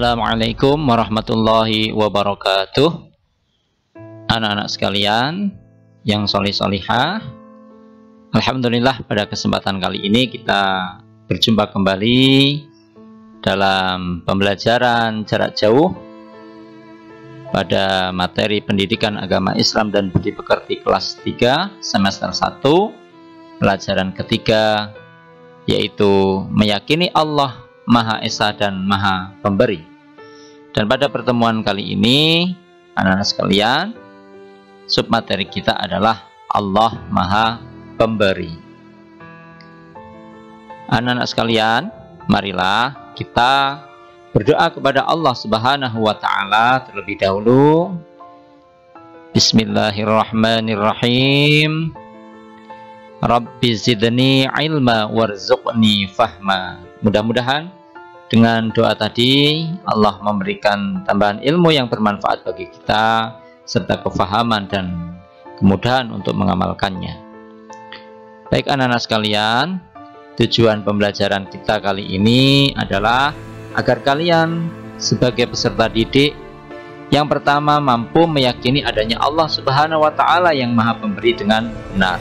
Assalamualaikum warahmatullahi wabarakatuh. Anak-anak sekalian yang solih-solihah, alhamdulillah pada kesempatan kali ini kita berjumpa kembali dalam pembelajaran jarak jauh pada materi pendidikan agama Islam dan budi pekerti kelas 3 semester 1 pelajaran ketiga, yaitu meyakini Allah Maha Esa dan Maha Pemberi. Dan pada pertemuan kali ini, anak-anak sekalian, submateri kita adalah Allah Maha Pemberi. Anak-anak sekalian, marilah kita berdoa kepada Allah Subhanahu wa Ta'ala terlebih dahulu. Bismillahirrahmanirrahim. Rabbi zidni ilma warzuqni fahma. Mudah-mudahan dengan doa tadi Allah memberikan tambahan ilmu yang bermanfaat bagi kita serta kefahaman dan kemudahan untuk mengamalkannya. Baik anak-anak sekalian, tujuan pembelajaran kita kali ini adalah agar kalian sebagai peserta didik yang pertama mampu meyakini adanya Allah Subhanahu wa Ta'ala yang Maha Pemberi dengan benar.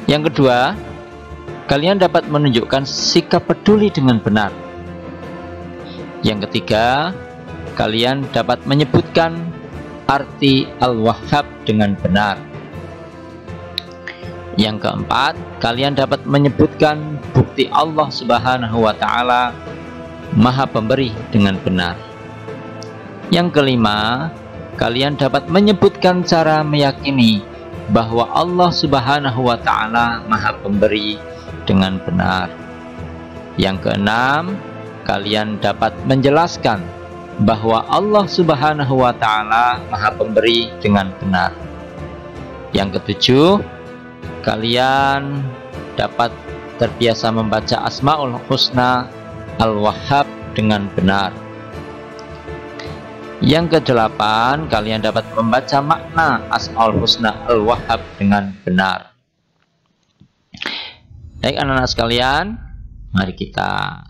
Yang kedua, kalian dapat menunjukkan sikap peduli dengan benar. Yang ketiga, kalian dapat menyebutkan arti Al-Wahhab dengan benar. Yang keempat, kalian dapat menyebutkan bukti Allah Subhanahu wa Ta'ala Maha Pemberi dengan benar. Yang kelima, kalian dapat menyebutkan cara meyakini bahwa Allah Subhanahu wa Ta'ala Maha Pemberi dengan benar. Yang keenam, kalian dapat menjelaskan bahwa Allah Subhanahu wa Ta'ala Maha Pemberi dengan benar. Yang ketujuh, kalian dapat terbiasa membaca Asmaul Husna Al-Wahhab dengan benar. Yang kedelapan, kalian dapat membaca makna Asmaul Husna Al-Wahhab dengan benar. Baik anak-anak sekalian, mari kita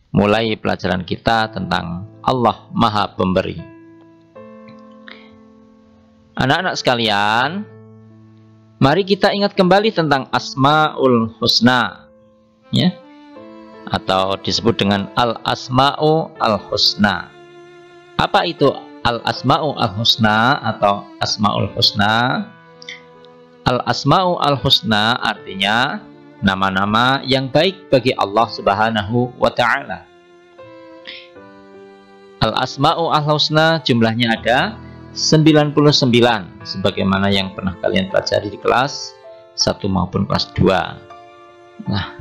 mulai pelajaran kita tentang Allah Maha Pemberi. Anak-anak sekalian, mari kita ingat kembali tentang Asmaul Husna, ya, atau disebut dengan Al-Asma'u Al-Husna. Apa itu Al-Asma'u Al-Husna atau Asma'ul Husna? Al-Asma'u Al-Husna artinya nama-nama yang baik bagi Allah Subhanahu wa Ta'ala. Al-Asma'u Al-Husna jumlahnya ada 99, sebagaimana yang pernah kalian pelajari di kelas 1 maupun kelas 2. Nah,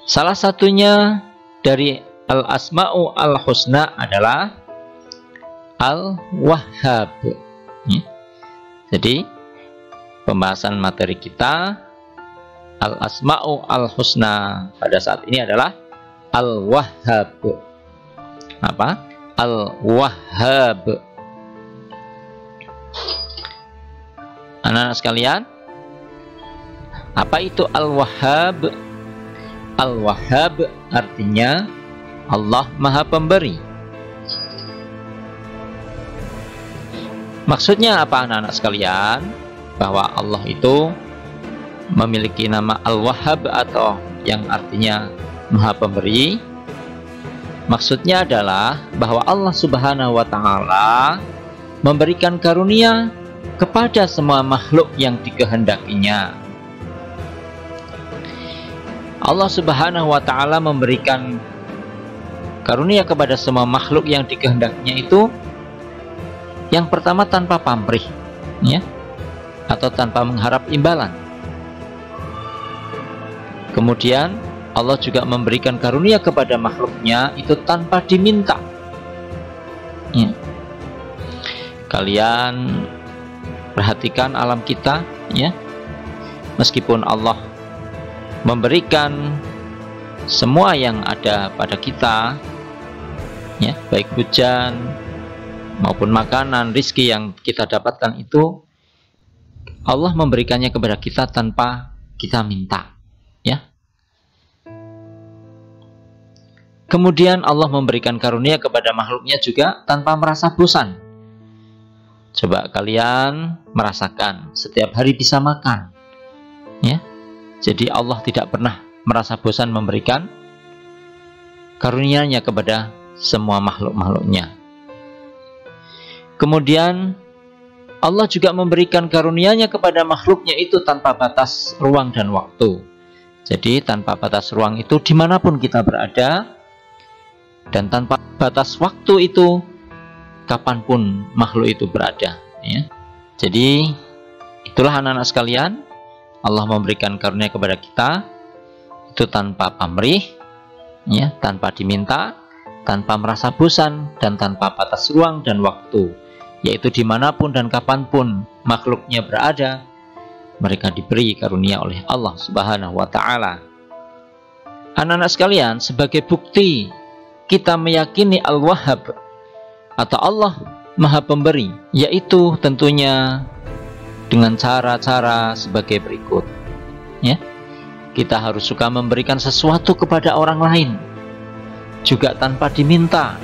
salah satunya dari Al-Asma'u Al-Husna adalah Al-Wahhab. Jadi pembahasan materi kita Al-Asma'u Al-Husna pada saat ini adalah Al-Wahhab. Apa? Al-Wahhab. Anak-anak sekalian, apa itu Al-Wahhab? Al-Wahhab artinya Allah Maha Pemberi. Maksudnya apa anak-anak sekalian? Bahwa Allah itu memiliki nama Al-Wahhab atau yang artinya Maha Pemberi. Maksudnya adalah bahwa Allah Subhanahu wa Ta'ala memberikan karunia kepada semua makhluk yang dikehendakinya. Allah Subhanahu wa Ta'ala memberikan karunia kepada semua makhluk yang dikehendakinya itu yang pertama tanpa pamrih, ya, atau tanpa mengharap imbalan. Kemudian Allah juga memberikan karunia kepada makhluknya itu tanpa diminta, ya. Kalian perhatikan alam kita, ya. Meskipun Allah memberikan semua yang ada pada kita, ya, baik hujan maupun makanan, rizki yang kita dapatkan itu Allah memberikannya kepada kita tanpa kita minta, ya. Kemudian Allah memberikan karunia kepada makhluknya juga tanpa merasa bosan. Coba kalian merasakan setiap hari bisa makan, ya. Jadi Allah tidak pernah merasa bosan memberikan karunia-Nya kepada semua makhluk-makhluknya. Kemudian Allah juga memberikan karunia-Nya kepada makhluknya itu tanpa batas ruang dan waktu. Jadi tanpa batas ruang itu dimanapun kita berada, dan tanpa batas waktu itu kapanpun makhluk itu berada, ya. Jadi itulah anak-anak sekalian, Allah memberikan karunia kepada kita itu tanpa pamrih, ya, tanpa diminta, tanpa merasa bosan, dan tanpa batas ruang dan waktu, yaitu dimanapun dan kapanpun makhluknya berada, mereka diberi karunia oleh Allah Subhanahu wa Ta'ala. Anak-anak sekalian, sebagai bukti kita meyakini Al-Wahhab atau Allah Maha Pemberi, yaitu tentunya dengan cara-cara sebagai berikut, ya. Kita harus suka memberikan sesuatu kepada orang lain juga tanpa diminta.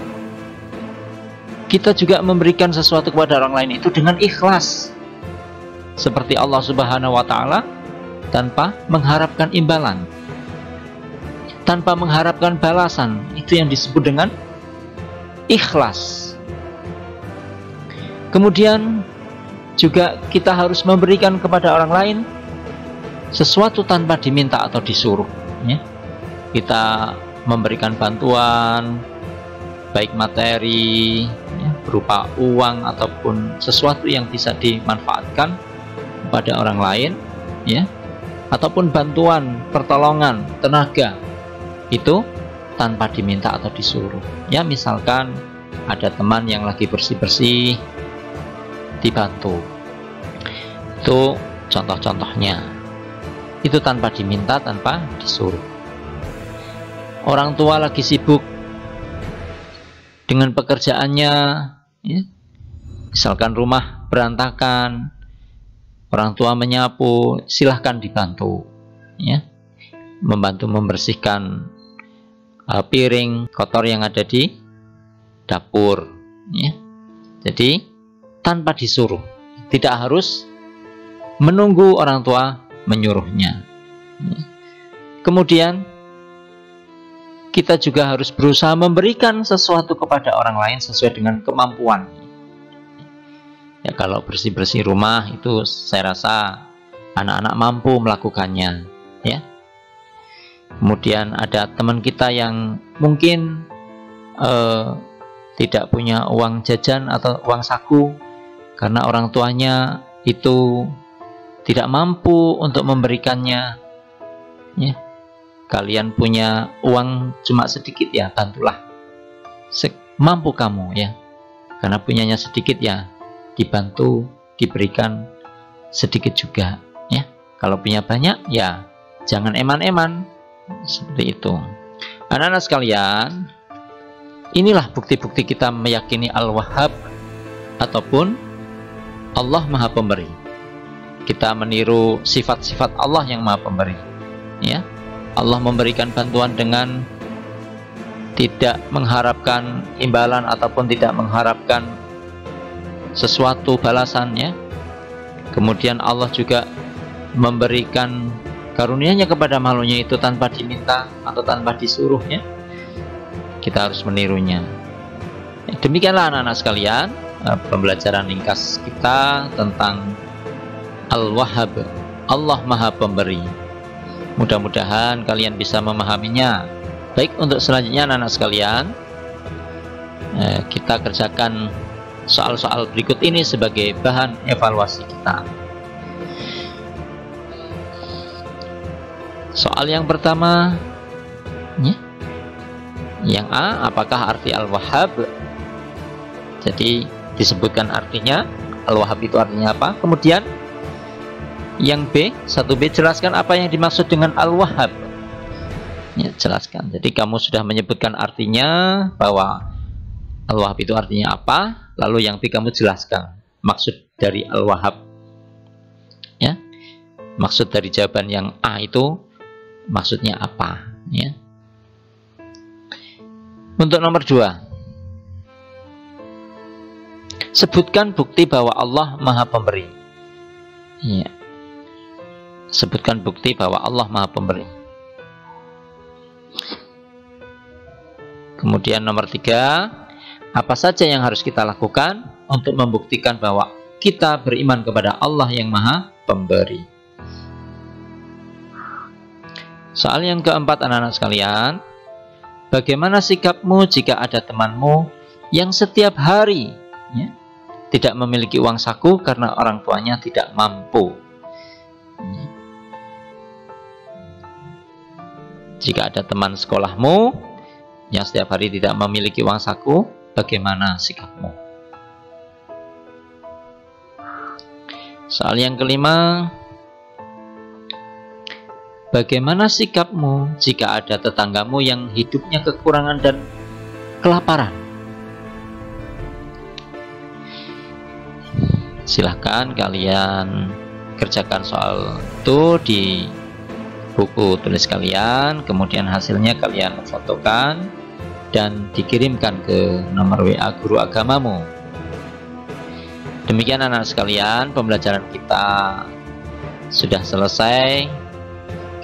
Kita juga memberikan sesuatu kepada orang lain itu dengan ikhlas, seperti Allah Subhanahu wa Ta'ala, tanpa mengharapkan imbalan, tanpa mengharapkan balasan. Itu yang disebut dengan ikhlas. Kemudian juga kita harus memberikan kepada orang lain sesuatu tanpa diminta atau disuruh, ya. Kita memberikan bantuan baik materi, ya, berupa uang ataupun sesuatu yang bisa dimanfaatkan kepada orang lain, ya, ataupun bantuan, pertolongan, tenaga, itu tanpa diminta atau disuruh. Ya, misalkan ada teman yang lagi bersih-bersih, dibantu. Itu contoh-contohnya. Itu tanpa diminta, tanpa disuruh. Orang tua lagi sibuk dengan pekerjaannya, ya. Misalkan rumah berantakan, orang tua menyapu, silahkan dibantu, ya. Membantu membersihkan piring kotor yang ada di dapur, ya. Jadi tanpa disuruh, tidak harus menunggu orang tua menyuruhnya, ya. Kemudian kita juga harus berusaha memberikan sesuatu kepada orang lain sesuai dengan kemampuan. Ya, kalau bersih-bersih rumah itu saya rasa anak-anak mampu melakukannya, ya. Kemudian ada teman kita yang mungkin tidak punya uang jajan atau uang saku karena orang tuanya itu tidak mampu untuk memberikannya, ya. Kalian punya uang cuma sedikit, ya bantulah semampu kamu, ya. Karena punyanya sedikit, ya dibantu, diberikan sedikit juga, ya. Kalau punya banyak, ya jangan eman-eman, seperti itu. Anak-anak sekalian, inilah bukti-bukti kita meyakini Al-Wahhab ataupun Allah Maha Pemberi. Kita meniru sifat-sifat Allah yang Maha Pemberi, ya. Allah memberikan bantuan dengan tidak mengharapkan imbalan ataupun tidak mengharapkan sesuatu balasannya. Kemudian Allah juga memberikan karunia-Nya kepada makhluknya itu tanpa diminta atau tanpa disuruhnya. Kita harus menirunya. Demikianlah anak-anak sekalian, pembelajaran ringkas kita tentang Al-Wahhab, Allah Maha Pemberi. Mudah-mudahan kalian bisa memahaminya. Baik, untuk selanjutnya anak-anak sekalian, kita kerjakan soal-soal berikut ini sebagai bahan evaluasi kita. Soal yang pertama, ya. Yang A, apakah arti Al-Wahhab? Jadi disebutkan artinya, Al-Wahhab itu artinya apa? Kemudian yang B, 1B, jelaskan apa yang dimaksud dengan Al-Wahhab. Ya, jelaskan. Jadi kamu sudah menyebutkan artinya, bahwa Al-Wahhab itu artinya apa. Lalu yang B kamu jelaskan maksud dari Al-Wahhab, ya. Maksud dari jawaban yang A itu maksudnya apa, ya. Untuk nomor 2, sebutkan bukti bahwa Allah Maha Pemberi. Ya. Sebutkan bukti bahwa Allah Maha Pemberi. Kemudian nomor 3, apa saja yang harus kita lakukan untuk membuktikan bahwa kita beriman kepada Allah yang Maha Pemberi. Soal yang keempat, anak-anak sekalian, bagaimana sikapmu jika ada temanmu yang setiap hari tidak memiliki uang saku karena orang tuanya tidak mampu? Jika ada teman sekolahmu yang setiap hari tidak memiliki uang saku, bagaimana sikapmu? Soal yang kelima, bagaimana sikapmu jika ada tetanggamu yang hidupnya kekurangan dan kelaparan? Silahkan kalian kerjakan soal itu di buku tulis kalian, kemudian hasilnya kalian fotokan dan dikirimkan ke nomor WA guru agamamu. Demikian anak sekalian, pembelajaran kita sudah selesai.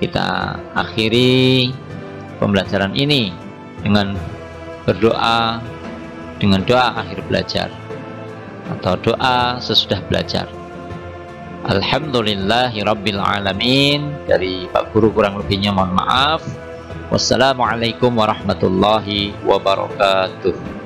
Kita akhiri pembelajaran ini dengan berdoa, dengan doa akhir belajar atau doa sesudah belajar. Alhamdulillahirabbil alamin. Dari Pak Guru kurang lebihnya mohon maaf. Wassalamualaikum warahmatullahi wabarakatuh.